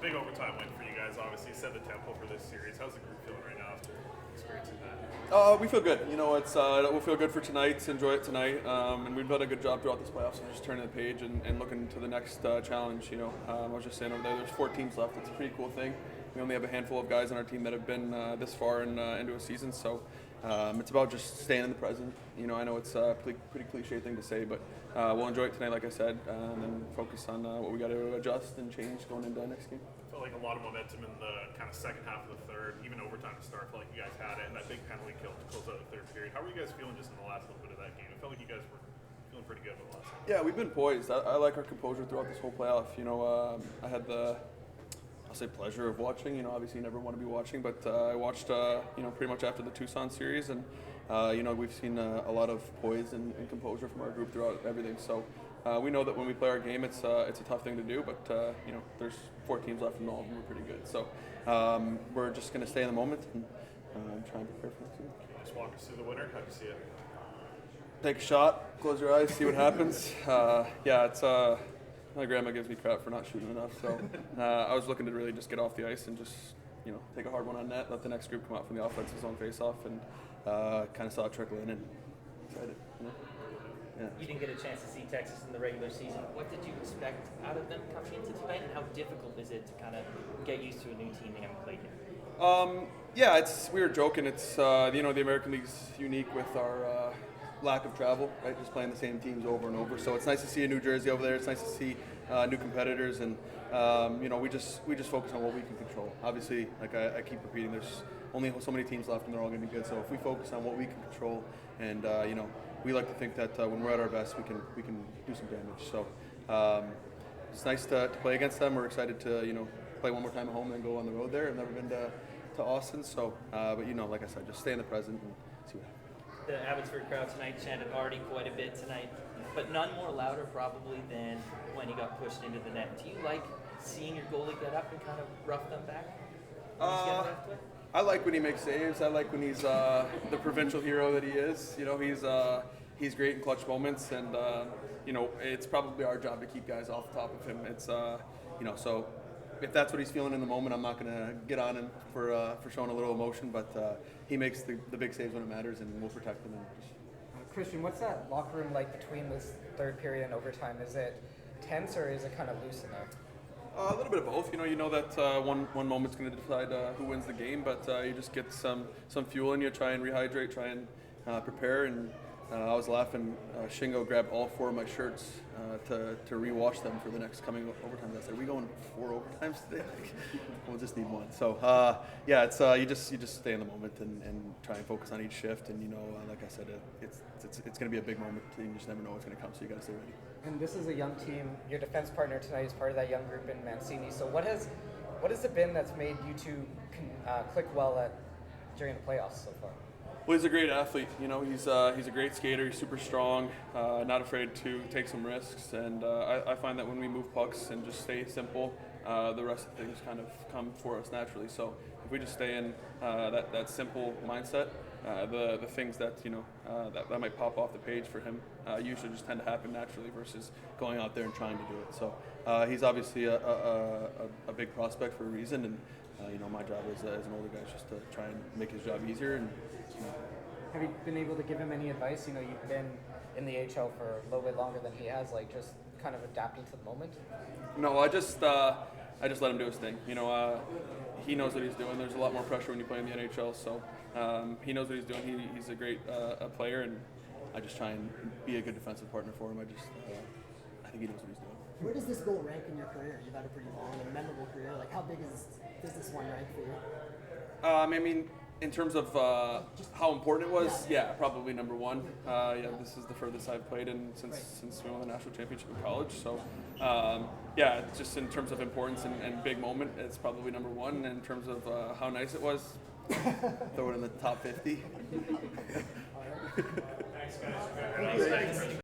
big overtime win for you guys. Obviously, set the tempo for this series. How's the group feeling right now after experiencing that? We feel good. We'll feel good for tonight. Enjoy it tonight, and we've done a good job throughout this playoffs of just turning the page and looking to the next challenge. I was just saying over there, there's 4 teams left. It's a pretty cool thing. We only have a handful of guys on our team that have been this far into a season, so it's about just staying in the present. I know it's a pretty cliche thing to say, but we'll enjoy it tonight, like I said, and then focus on what we got to adjust and change going into the next game. Felt like a lot of momentum in the kind of second half of the third, even overtime to start. Felt like you guys had it, and that big penalty kill to close out the third period. How were you guys feeling just in the last little bit of that game? It felt like you guys were feeling pretty good in the last. Yeah, we've been poised. I like our composure throughout this whole playoff. I had the pleasure of watching. Obviously you never want to be watching, but I watched pretty much after the Tucson series, and we've seen a lot of poise and composure from our group throughout everything. So we know that when we play our game, it's a tough thing to do, but there's 4 teams left and all of them are pretty good. So we're just going to stay in the moment and try and prepare for next week. Just walk us through the winner. How do you see it? Take a shot, close your eyes, see what happens. My grandma gives me crap for not shooting enough, so I was looking to really just get off the ice and just take a hard one on net, let the next group come out from the offensive zone face-off, and kind of saw it trickle in and excited. Yeah. You didn't get a chance to see Texas in the regular season. What did you expect out of them coming into tonight, and how difficult is it to kind of get used to a new team they haven't played yet? We were joking. It's the American League's unique with our lack of travel, right? Just playing the same teams over and over. So it's nice to see a new jersey over there. It's nice to see new competitors, and we just focus on what we can control. Obviously, like I keep repeating, there's only so many teams left, and they're all going to be good. So if we focus on what we can control, and we like to think that when we're at our best, we can do some damage. So it's nice to play against them. We're excited to play one more time at home and then go on the road there. I've never been to Austin, so but like I said, just stay in the present and see what happens. The Abbotsford crowd tonight chanted Artie quite a bit tonight, but none more louder probably than when he got pushed into the net. Do you like seeing your goalie get up and kind of rough them back? I like when he makes saves. I like when he's the provincial hero that he is. He's great in clutch moments, and it's probably our job to keep guys off the top of him. It's so if that's what he's feeling in the moment, I'm not going to get on him for showing a little emotion, but he makes the big saves when it matters, and we'll protect him. Christian, what's that locker room like between this third period and overtime? Is it tense or is it kind of loose in there? A little bit of both. You know that one moment's going to decide who wins the game, but you just get some fuel in you, try and rehydrate, try and prepare. And I was laughing. Shingo grabbed all 4 of my shirts to rewash them for the next coming overtimes. I said, "Are we going 4 overtimes today? We'll just need 1." So it's you just stay in the moment and try and focus on each shift. And like I said, it's going to be a big moment. You just never know what's going to come, so you got to stay ready. And this is a young team. Your defense partner tonight is part of that young group in Mancini. So what has it been that's made you two click well during the playoffs so far? Well, he's a great athlete. He's a great skater. He's super strong, not afraid to take some risks. And I find that when we move pucks and just stay simple, the rest of things kind of come for us naturally. So if we just stay in that simple mindset, the things that that might pop off the page for him usually just tend to happen naturally versus going out there and trying to do it. So he's obviously a big prospect for a reason, and my job as an older guy is just to try and make his job easier. And have you been able to give him any advice? You've been in the AHL for a little bit longer than he has, like just kind of adapting to the moment. No, I just let him do his thing. He knows what he's doing. There's a lot more pressure when you play in the NHL, so he knows what he's doing. He's a great player, and I just try and be a good defensive partner for him. I think he knows what he's doing. Where does this goal rank in your career? You've had a pretty long and memorable career. Like, how big does this one rank for you? In terms of how important it was, probably number 1. This is the furthest I've played since we won the national championship in college. So, just in terms of importance and big moment, it's probably number 1. In terms of how nice it was, throw it in the top 50. Thanks, guys.